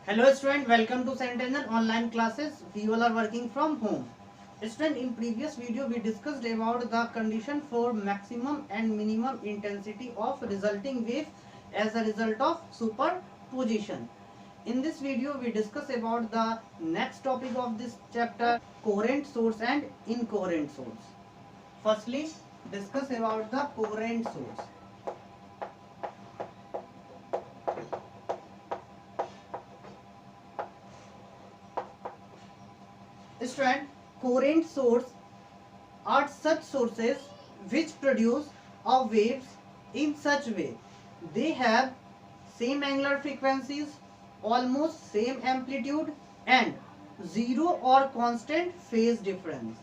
Hello student, welcome to Sentinel online classes. We all are working from home. Student, in previous video we discussed about the condition for maximum and minimum intensity of resulting wave as a result of superposition. In this video we discuss about the next topic of this chapter, coherent source and incoherent source. Firstly, discuss about the coherent source. Student, coherent source are such sources which produce a waves in such way they have same angular frequencies, almost same amplitude and zero or constant phase difference.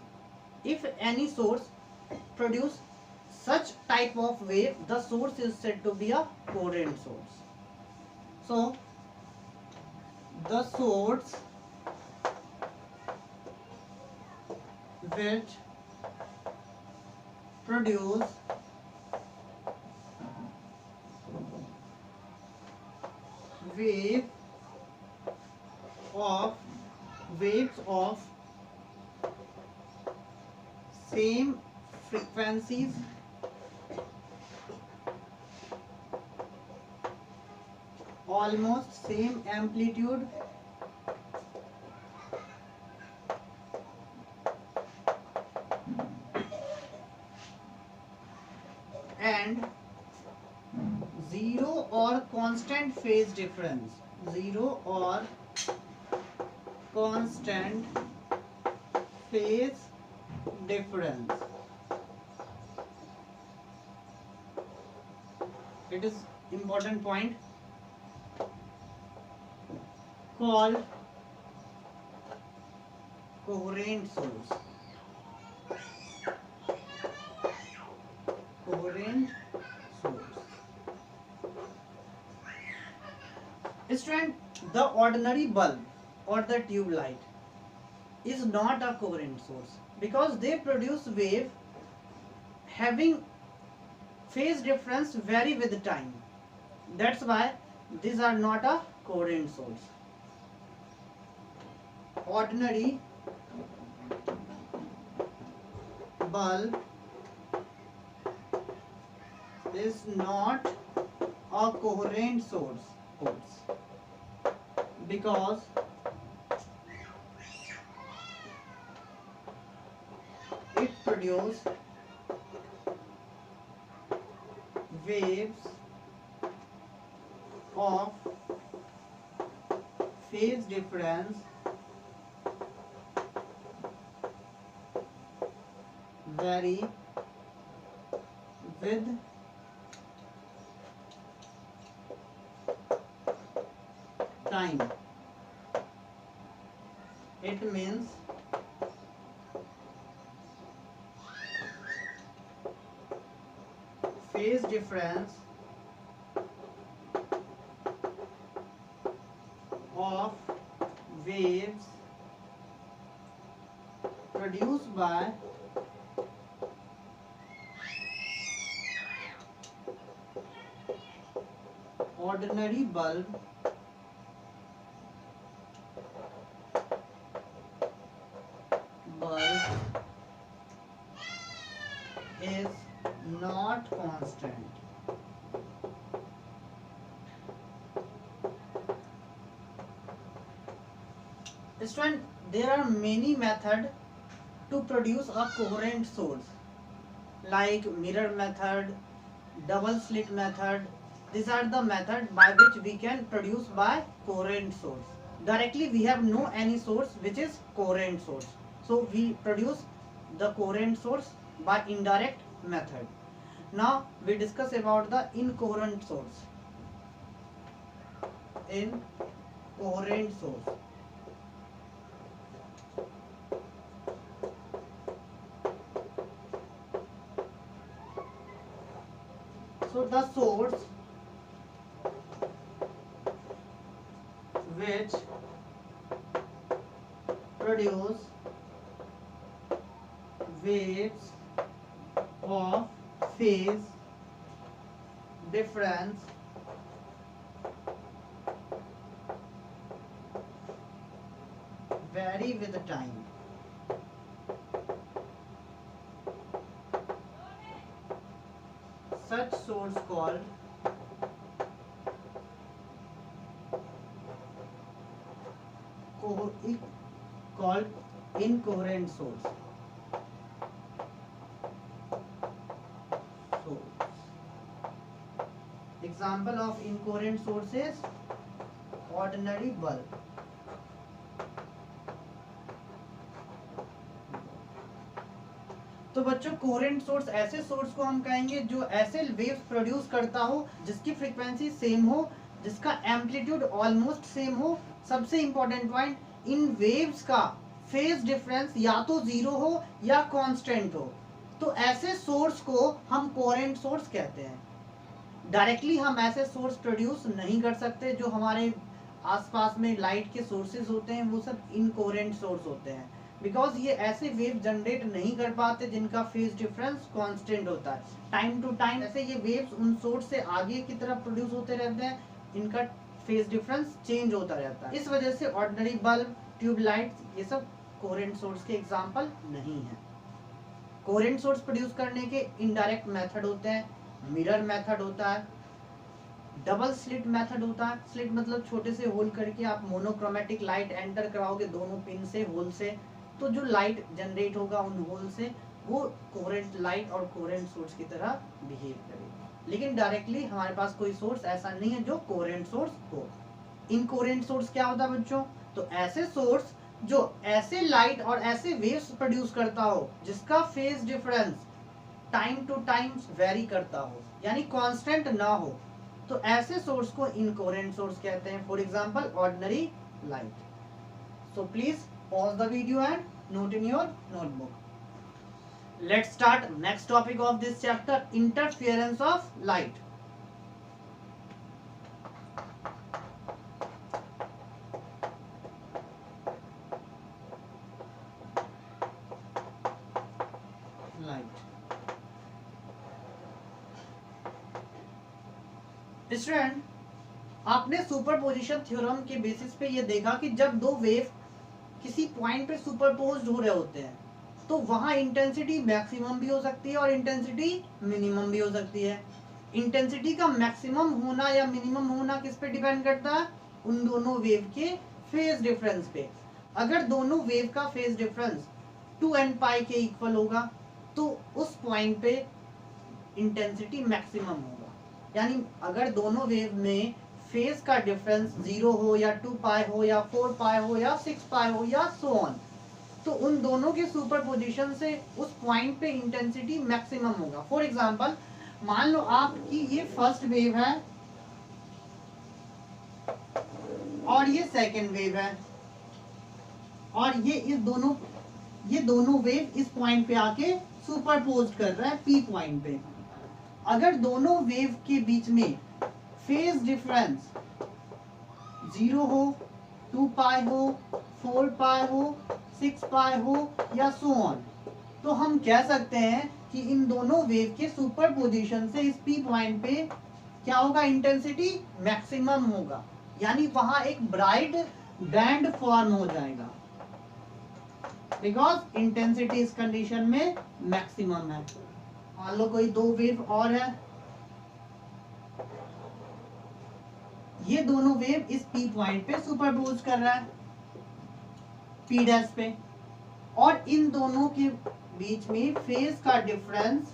If any source produce such type of wave, the source is said to be a coherent source. So the source which produce wave of waves of same frequencies almost same amplitude and zero or constant phase difference, zero or constant phase difference. It is important point called coherent source. Coherent source. Student, the ordinary bulb or the tube light is not a coherent source because they produce wave having phase difference vary with time. That's why these are not a coherent source. Ordinary bulb is not a coherent source because it produces waves of phase difference vary with time. It means phase difference of waves produced by ordinary bulb is not constant. Student, there are many methods to produce a coherent source like mirror method, double slit method. These are the methods by which we can produce by coherent source. Directly we have no any source which is coherent source. So we produce the coherent source by indirect method. Now we discuss about the incoherent source. Incoherent source. So the source which produce waves of phase difference vary with time. Such source called incoherent source. Example of incoherent source is ordinary bulb. तो बच्चों coherent source ऐसे source को हम कहेंगे जो ऐसे waves produce करता हो जिसकी फ्रीक्वेंसी सेम हो, जिसका एम्पलीट्यूड ऑलमोस्ट सेम हो। सबसे इंपॉर्टेंट पॉइंट, इन वेव्स का फेज डिफरेंस या तो जीरो हो या कांस्टेंट हो। तो ऐसे सोर्स को हम कोहेरेंट सोर्स कहते हैं। डायरेक्टली हम ऐसे सोर्स प्रोड्यूस नहीं कर सकते। जो हमारे आसपास में लाइट के सोर्सेज होते हैं वो सब इनकोहेरेंट सोर्स होते हैं, बिकॉज ये ऐसे वेव जनरेट नहीं कर पाते जिनका फेज डिफरेंस कांस्टेंट होता है। टाइम टू टाइम ऐसे ये वेव्स उन सोर्स से आगे की तरफ प्रोड्यूस होते रहते हैं, इनका फेज डिफरेंस चेंज होता रहता है। इस वजह से ऑर्डिनरी बल्ब, ट्यूबलाइट्स, ये सब कोहेरेंट सोर्स के एग्जाम्पल नहीं है। कोहेरेंट सोर्स प्रोड्यूस करने के इनडायरेक्ट मेथड होते हैं। मिरर मेथड होता है, डबल स्लिट मेथड होता है। स्लिट मतलब छोटे से होल करके आप मोनोक्रोमेटिक लाइट एंटर कराओगे दोनों पिन से, होल से, तो जो लाइट जनरेट होगा उन होल से वो कोहेरेंट लाइट और कोहेरेंट सोर्स की तरह बिहेव करेगा। लेकिन डायरेक्टली हमारे पास कोई सोर्स ऐसा नहीं है जो कोहेरेंट सोर्स हो। इनकोहेरेंट सोर्स क्या होता है बच्चों? तो ऐसे सोर्स जो ऐसे लाइट और ऐसे वेव्स प्रोड्यूस करता हो जिसका phase difference time to time vary करता हो, यानी कांस्टेंट ना हो, तो ऐसे सोर्स को इनकोहेरेंट सोर्स कहते हैं। For example ordinary light. So please pause the video and note in your notebook. Let's start next topic of this chapter, interference of light. Student, आपने सुपरपोजिशन थ्योरम के basis पे ये देखा कि जब दो वेव किसी पॉइंट पे सुपरपोज्ड हो रहे होते हैं तो वहां इंटेंसिटी मैक्सिमम भी हो सकती है और इंटेंसिटी मिनिमम भी हो सकती है। इंटेंसिटी का मैक्सिमम होना या मिनिमम होना किस पे डिपेंड करता है? उन दोनों वेव के फेज डिफरेंस पे। अगर दोनों वेव का फेज डिफरेंस 2n पाई के इक्वल होगा तो उस पॉइंट पे इंटेंसिटी मैक्सिमम होगा। यानी अगर दोनों वेव में फेज का डिफरेंस 0 हो या 2 पाई हो या 4 पाई हो या 6 पाई हो या सो ऑन, तो उन दोनों के सुपरपोजिशन से उस पॉइंट पे इंटेंसिटी मैक्सिमम होगा। फॉर एग्जांपल, मान लो आपकी ये फर्स्ट वेव है और ये सेकंड वेव है और ये दोनों वेव इस पॉइंट पे आके सुपरपोज कर रहा है पी पॉइंट पे। अगर दोनों वेव के बीच में फेज डिफरेंस 0 हो, 2 पाई हो, 4 पाई हो, 6 पाई हो या सो ऑन, तो हम कह सकते हैं कि इन दोनों वेव के सुपरपोजिशन से इस पी पॉइंट पे क्या होगा? इंटेंसिटी मैक्सिमम होगा, यानी वहां एक ब्राइट बैंड फॉर्म हो जाएगा, बिकॉज इंटेंसिटी इस कंडीशन में मैक्सिमम है। मान लो कोई दो वेव और है, ये दोनों वेव इस पी पॉइंट पे सुपरपोज कर रहा है पी डैश पे, और इन दोनों के बीच में फेज का difference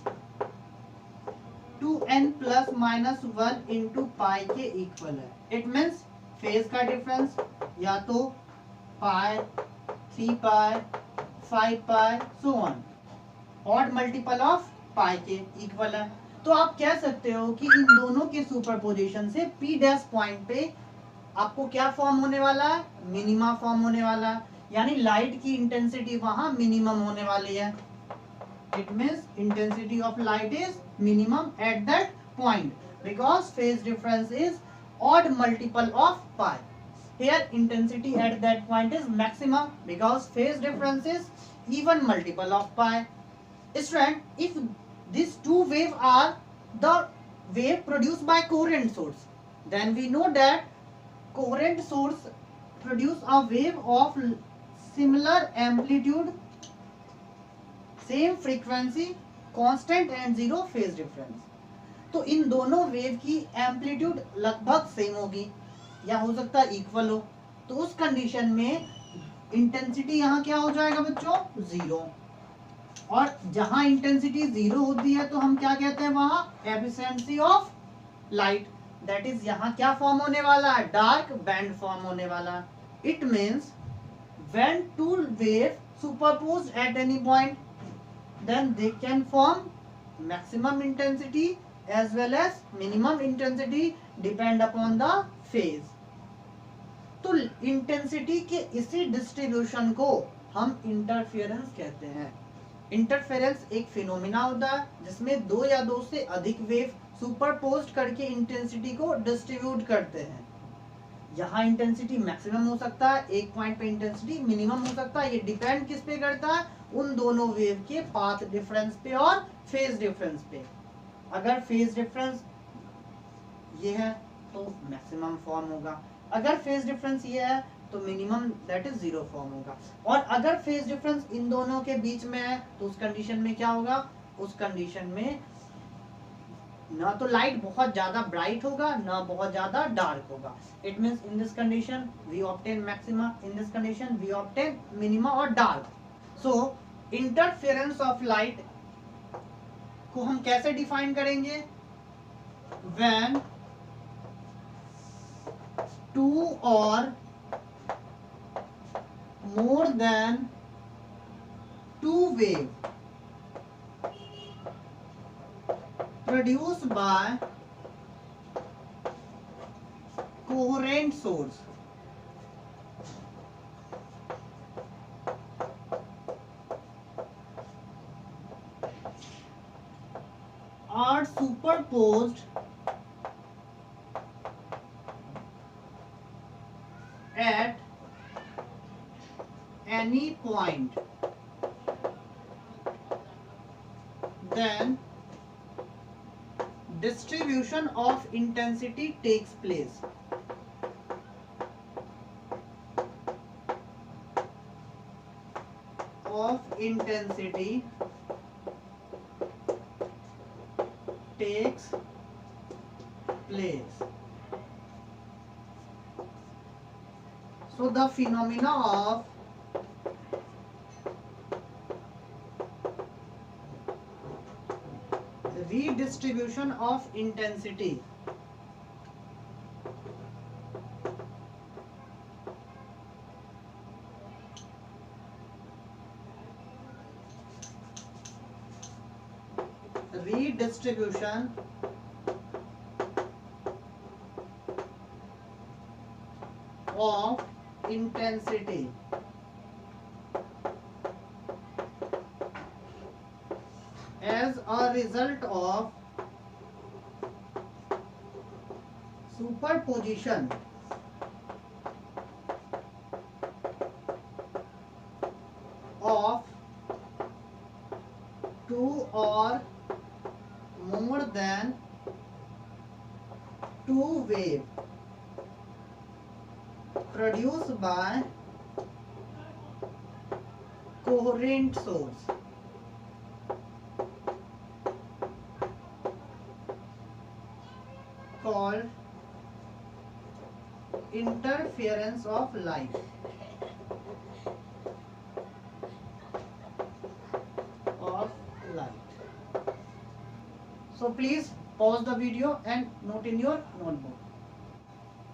2n plus minus 1 into pi के इक्वल है। इट मीन्स फेज का डिफरेंस या तो pi, 3 pi, 5 pi so on, odd multiple of pi के इक्वल है। तो आप कह सकते हो कि इन दोनों के सुपरपोजिशन से पी डैश पॉइंट पे आपको क्या फॉर्म होने वाला है? मिनिमा फॉर्म होने वाला है, यानी लाइट की इंटेंसिटी वहां मिनिमम होने वाली है। It means intensity of light is minimum at that point because phase difference is odd multiple of pi. Here intensity at that point is maximum because phase difference is even multiple of pi. Student, if these two waves are the wave produced by coherent source, then we know that coherent source produce a wave of similar amplitude, same frequency, constant and zero phase difference. तो इन दोनों wave की amplitude लगभग same होगी या हो सकता है equal हो, तो उस कंडीशन में इंटेंसिटी यहाँ क्या हो जाएगा बच्चों, जीरो। और जहां इंटेंसिटी जीरो होती है तो हम क्या कहते हैं, वहां efficiency of light, that is यहाँ क्या फॉर्म होने वाला है, डार्क बैंड फॉर्म होने वाला। It means when two wave superposed at any point then they can form maximum intensity as well as minimum intensity depend upon the phase। तो intensity के इसी डिस्ट्रीब्यूशन को हम इंटरफेरेंस कहते हैं। इंटरफेरेंस एक फिनोमिना होता है जिसमें दो या दो से अधिक वेव सुपरपोज्ड करके इंटेंसिटी को डिस्ट्रीब्यूट करते हैं। यहाँ इंटेंसिटी मैक्सिमम हो सकता है, एक पॉइंट पे इंटेंसिटी मिनिमम हो सकता है। ये डिपेंड किस पे करता है, उन दोनों वेव के पाथ डिफरेंस पे और फेज डिफरेंस पे। अगर फेज डिफरेंस ये है तो मैक्सिमम फॉर्म होगा, अगर फेज डिफरेंस ये है तो minimum that is zero form होगा। और अगर फेज डिफरेंस इन दोनों के बीच में है तो उस कंडीशन में क्या होगा, उस कंडीशन में ना तो लाइट बहुत ज्यादा ब्राइट होगा ना बहुत ज्यादा डार्क होगा। It means in this condition we obtain maxima, in this condition we obtain minima और dark. So interference of light को हम कैसे डिफाइन करेंगे, व्हेन टू और more than two wave produced by coherent source are superposed at any point, then distribution of intensity takes place। Of intensity takes place। So the phenomena of redistribution of intensity redistribution of intensity as a result of superposition of two or more than two wave produced by coherent source called interference of light So please pause the video and note in your notebook।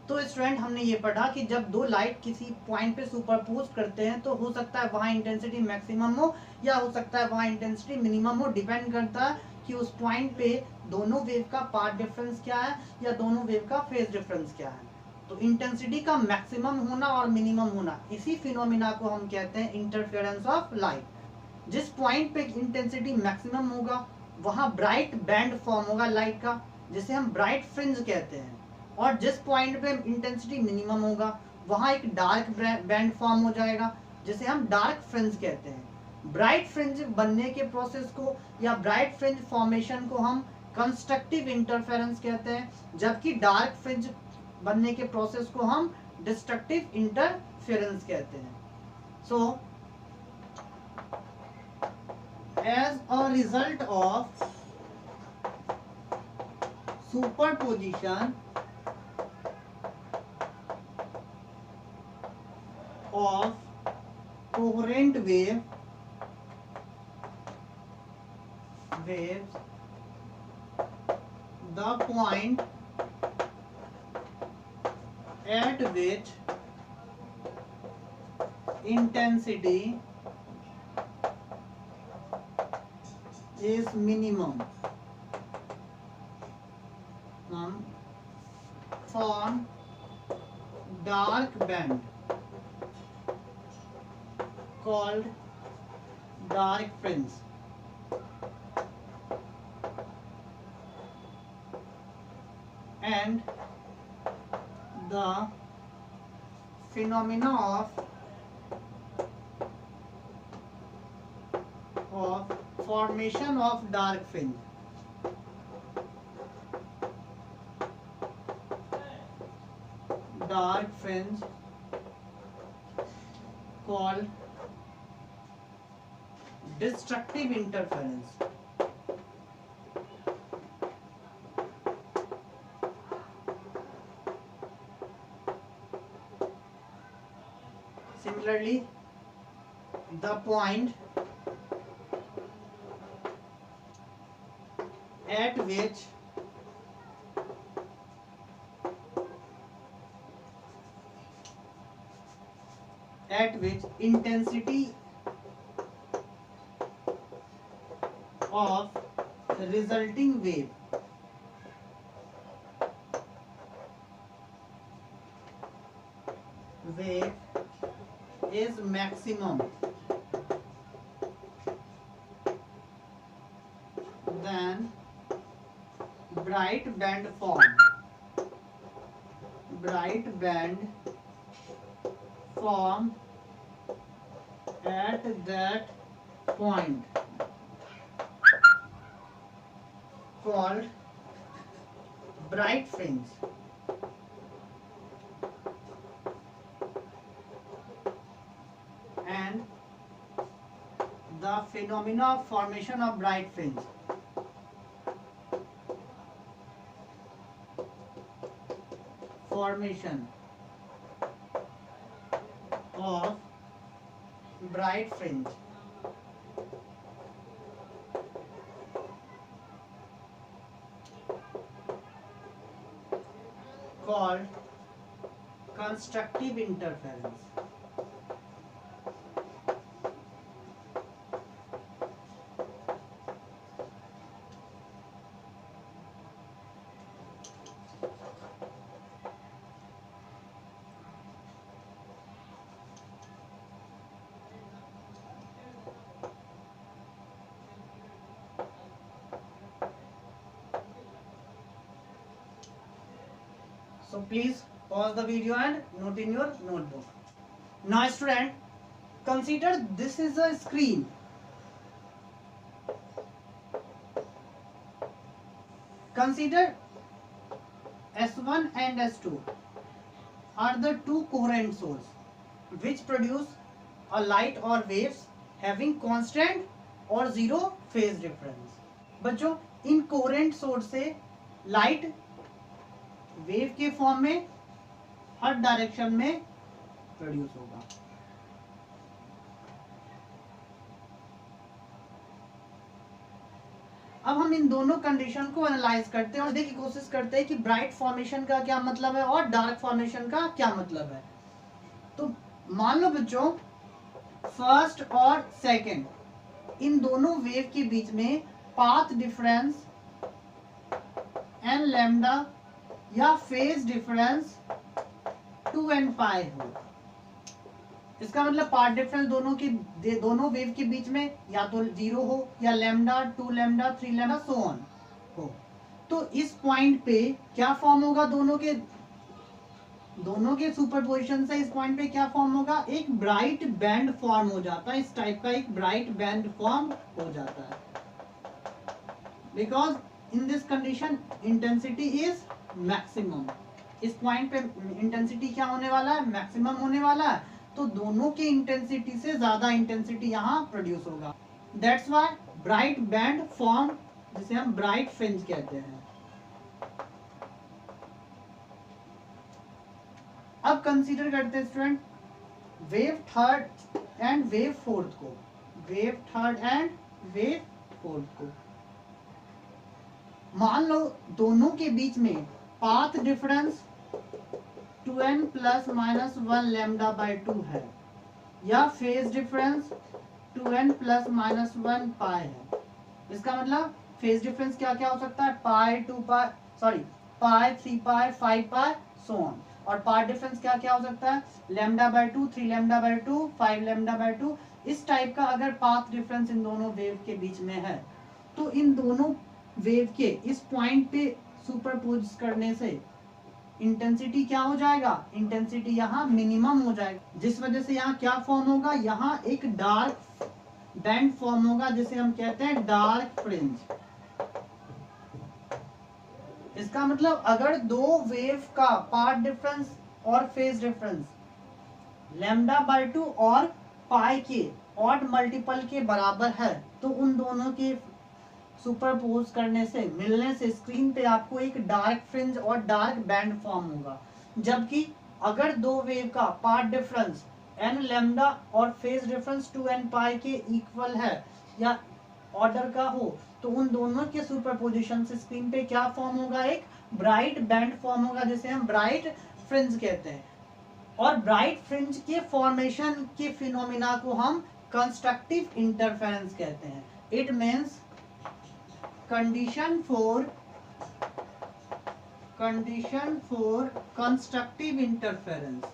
तो student हमने ये पढ़ा कि जब दो light किसी point पे superpose करते हैं तो हो सकता है वहाँ इंटेंसिटी मैक्सिमम हो या हो सकता है वहाँ इंटेंसिटी मिनिमम हो। डिपेंड करता है कि उस पॉइंट पे दोनों वेव का पाथ डिफरेंस क्या है या दोनों वेव का फेज डिफरेंस क्या है। तो इंटेंसिटी का मैक्सिमम होना और मिनिमम होना, इसी फिनोमिना को हम कहते हैं इंटरफेरेंस ऑफ लाइट। जिस पॉइंट पे इंटेंसिटी मैक्सिमम होगा वहाँ ब्राइट बैंड फॉर्म होगा लाइट का, जिसे हम ब्राइट फ्रिंज कहते हैं। और जिस पॉइंट पे इंटेंसिटी मिनिमम होगा वहाँ एक डार्क बैंड फॉर्म हो जाएगा, जिसे हम डार्क फ्रिंज कहते हैं। ब्राइट फ्रिंज बनने के प्रोसेस को या ब्राइट फ्रिंज फॉर्मेशन को हम कंस्ट्रक्टिव इंटरफेरेंस कहते हैं, जबकि डार्क फ्रिंज बनने के प्रोसेस को हम डिस्ट्रक्टिव इंटरफेरेंस कहते हैं। So as a result of superposition of coherent waves, the point at which intensity is minimum form dark band called dark fringe. And the phenomena of formation of dark fringe called destructive interference. Similarly, the point at which intensity of resulting wave is maximum, then bright band form at that point called bright fringe. And the phenomena of formation of bright fringe called constructive interference. So please pause the video and note in your notebook. Now student, consider this is a screen. Consider S1 and S2 are the two coherent sources which produce a light or waves having constant or zero phase difference. बच्चों इन coherent source से light wave के form में हर direction में produce होगा। अब हम इन दोनों condition को एनालाइज करते हैं और देखने की कोशिश करते हैं कि ब्राइट फॉर्मेशन का क्या मतलब है और डार्क फॉर्मेशन का क्या मतलब है। तो मान लो बच्चों फर्स्ट और सेकंड इन दोनों वेव के बीच में पाथ डिफरेंस एन लैम्डा या फेज डिफरेंस 2n पाई हो। इसका मतलब पाथ डिफरेंस दोनों वेव के बीच में या तो 0 हो या lambda 2 lambda 3 lambda so on हो। तो इस पॉइंट पे क्या फॉर्म होगा, दोनों के सुपरपोजिशन से इस पॉइंट पे क्या फॉर्म होगा, एक ब्राइट बैंड फॉर्म हो जाता है। इस टाइप का एक ब्राइट बैंड फॉर्म हो जाता है because in this condition intensity is maximum. इस पॉइंट पे इंटेंसिटी क्या होने वाला है, मैक्सिमम होने वाला है। तो दोनों के इंटेंसिटी से ज्यादा इंटेंसिटी यहाँ प्रोड्यूस होगा। That's why bright band form, जिसे हम ब्राइट फ्रिंज कहते हैं। अब कंसीडर करते हैं student wave third and wave fourth को, wave third and wave fourth को। मान लो दोनों के बीच में path difference 2n plus minus 1 lambda by 2 है, या phase difference 2n plus minus 1 pi है। इसका मतलब फेज डिफरेंस क्या क्या हो सकता है, pi, 2 pi, sorry pi, 3 pi, 5 pi, so on. और पाथ डिफरेंस क्या क्या हो सकता है, lambda by 2, 3 lambda by 2, 5 lambda by 2। इस टाइप का अगर पाथ डिफरेंस इन दोनों वेव के बीच में है, तो इन दोनों वेव के इस पॉइंट पे सुपरपोज करने से इंटेंसिटी क्या हो जाएगा, इंटेंसिटी यहाँ मिनिमम हो जाएगा, जिस वजह से यहाँ क्या फॉर्म होगा, यहाँ एक डार्क बैंड फॉर्म होगा, जिसे हम कहते हैं डार्क फ्रिंज। इसका मतलब अगर दो वेव का पाथ डिफरेंस और फेज डिफरेंस लैम्डा बाई 2 और पाई के ऑड मल्टीपल के बराबर है, तो उन दोनों के सुपरपोज करने से, मिलने से स्क्रीन पे आपको एक डार्क फ्रिंज और डार्क बैंड फॉर्म होगा। जबकि अगर दो वेव का पाथ डिफरेंस n लैम्डा और फेज डिफरेंस 2n पाई के इक्वल है या ऑर्डर का हो, तो उन दोनों के सुपरपोजिशन से स्क्रीन पे क्या फॉर्म होगा, एक ब्राइट बैंड फॉर्म होगा, जिसे हम ब्राइट फ्रिंज कहते हैं। और ब्राइट फ्रिंज के फॉर्मेशन के फिनोमिना को हम कंस्ट्रक्टिव इंटरफेरेंस कहते हैं। It means condition for constructive interference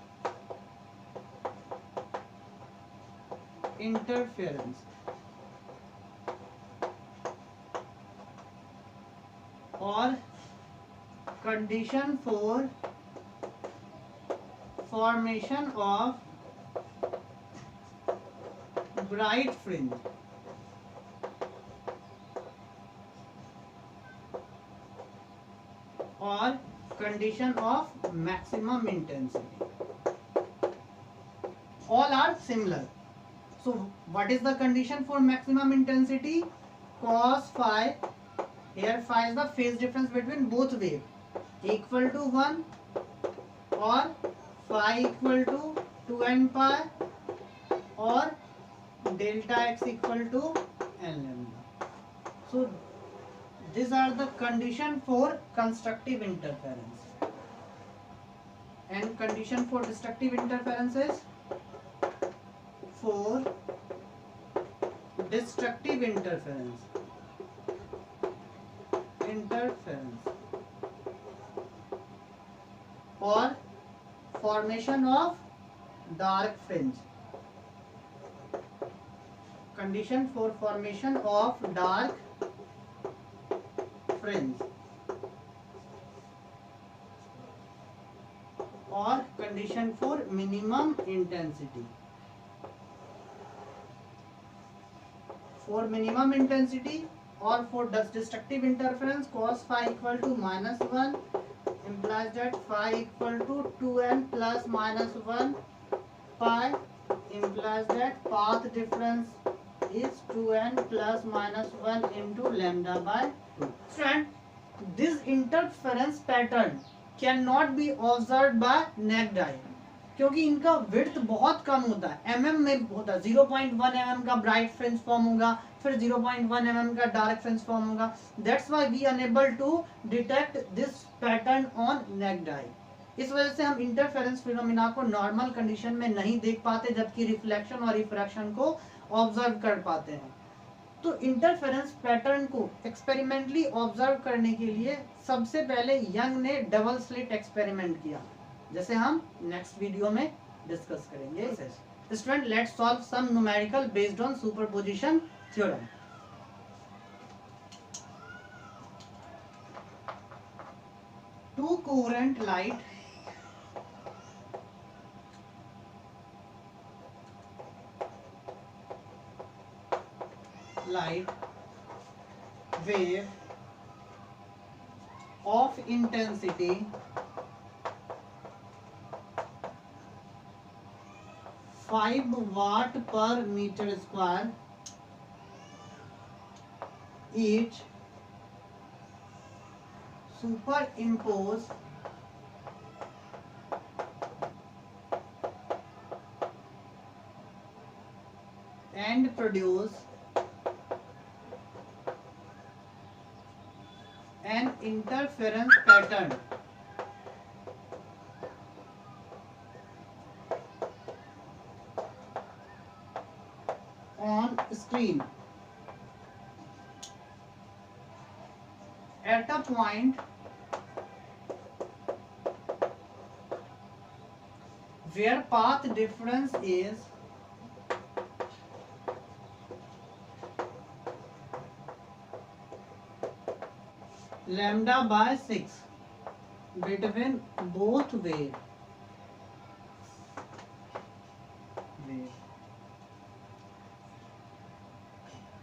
or condition for formation of bright fringe or condition of maximum intensity. All are similar. So what is the condition for maximum intensity? Cos phi, here phi is the phase difference between both wave, equal to 1 or phi equal to 2n pi or delta x equal to n lambda. So these are the condition for constructive interference. And condition for destructive interference is for destructive interference or formation of dark fringe. Condition for formation of dark fringe or condition for minimum intensity. For minimum intensity or for destructive interference, cos phi equal to -1 implies that phi equal to 2n plus -1 pi implies that path difference is 2n plus -1 into lambda by 2. Friend, this interference pattern cannot be observed by naked eye, क्योंकि इनका width बहुत कम होता है, mm में होता है। 0.1 mm का bright fringe form होगा, फिर 0.1 mm का डार्क फ्रिंज फॉर्म होगा। That's why we unable to detect this pattern on naked eye. इस वजह से हम इंटरफेरेंस फिनोमिना को नॉर्मल कंडीशन में नहीं देख पाते, जबकि रिफ्लेक्शन और रिफ्रैक्शन को ऑब्जर्व कर पाते हैं। तो इंटरफेरेंस पैटर्न को एक्सपेरिमेंटली ऑब्जर्व करने के लिए सबसे पहले यंग ने डबल स्लिट एक्सपेरिमेंट किया, जैसे हम नेक्स्ट वीडियो में डिस्कस करेंगे। Student, let's solve some numerical based on superposition theorem. Two coherent light wave of intensity 5 watt per meter square each superimpose and produce an interference pattern on screen at a point where path difference is lambda by 6 between both wave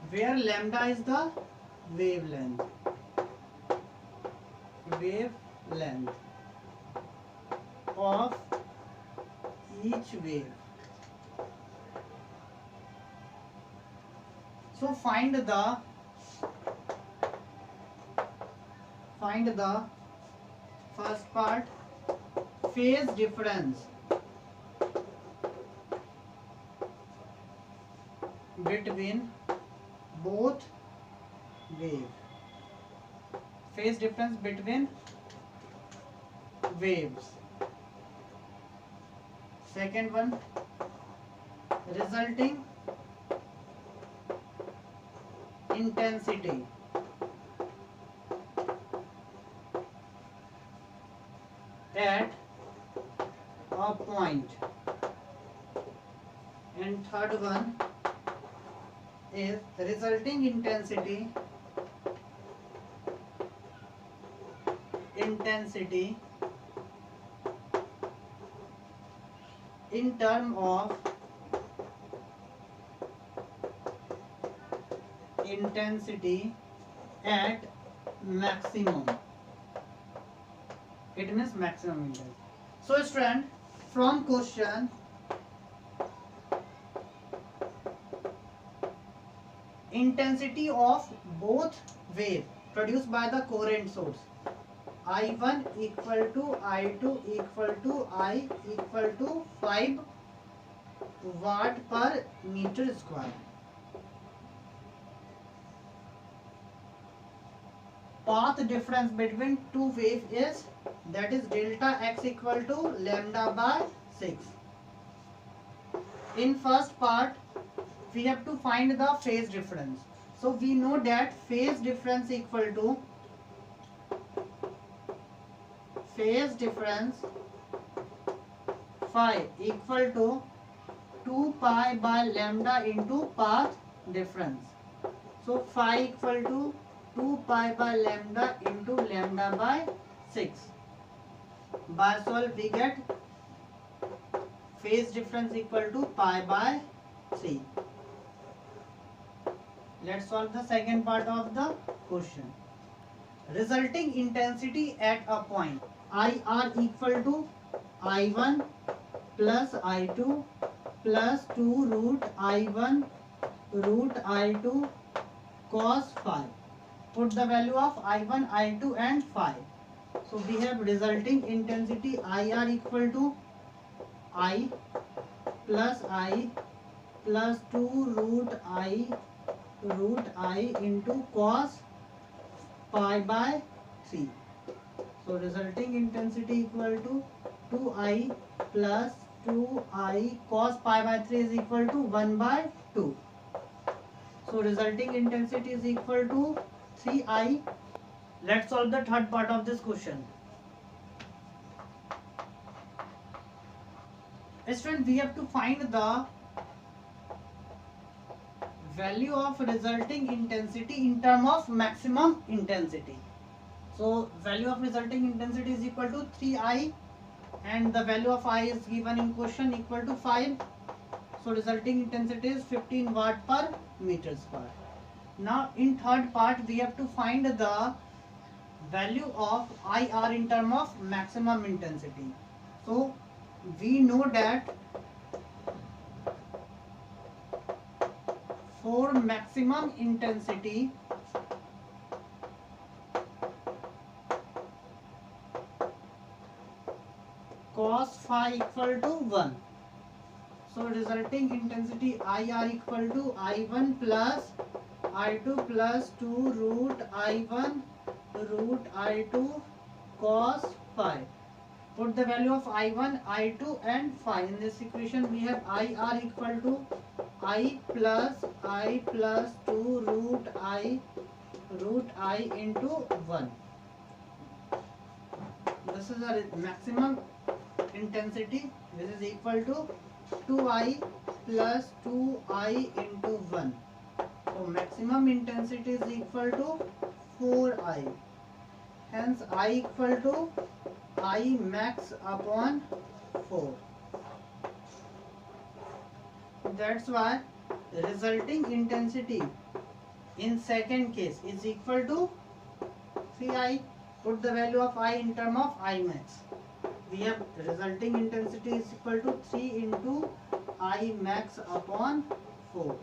where lambda is the wavelength of each wave. So find the first part, phase difference between both wave. Phase difference between waves. Second one, resulting intensity at a point. And third one is resulting intensity in term of intensity at maximum. It means maximum intensity. So student, from question, intensity of both wave produced by the coherent source, I1 equal to I2 equal to I equal to 5 watt per meter square. Path difference between two waves is, that is delta x equal to lambda by 6. In first part we have to find the phase difference. So we know that phase difference equal to phi equal to 2 pi by lambda into path difference. So phi equal to 2 pi by lambda into lambda by 6. By solve we get phase difference equal to pi by 3. Let's solve the second part of the question. Resulting intensity at a point, IR equal to I1 plus I2 plus 2 root I1 root I2 cos phi. Put the value of I1, I2 and phi. So we have resulting intensity IR equal to I plus 2 root I into cos pi by 3. So resulting intensity equal to 2I plus 2I cos pi by 3 is equal to 1 by 2. So resulting intensity is equal to 3I. Let's solve the third part of this question. Student, we have to find the value of resulting intensity in term of maximum intensity. So value of resulting intensity is equal to 3I and the value of I is given in question equal to 5. So resulting intensity is 15 watt per meter square. Now in third part we have to find the value of IR in term of maximum intensity. So we know that For maximum intensity, cos phi equal to 1. So resulting intensity IR equal to I1 plus I2 plus 2 root I1 root I2 cos phi. Put the value of I1, I2 and phi. In this equation we have IR equal to I plus 2 root I into 1. This is the maximum intensity. This is equal to 2I plus 2I into 1. So maximum intensity is equal to 4I. Hence I equal to I max upon 4. That's why resulting intensity in second case is equal to 3I. Put the value of I in term of I max. We have resulting intensity is equal to 3 into I max upon 4.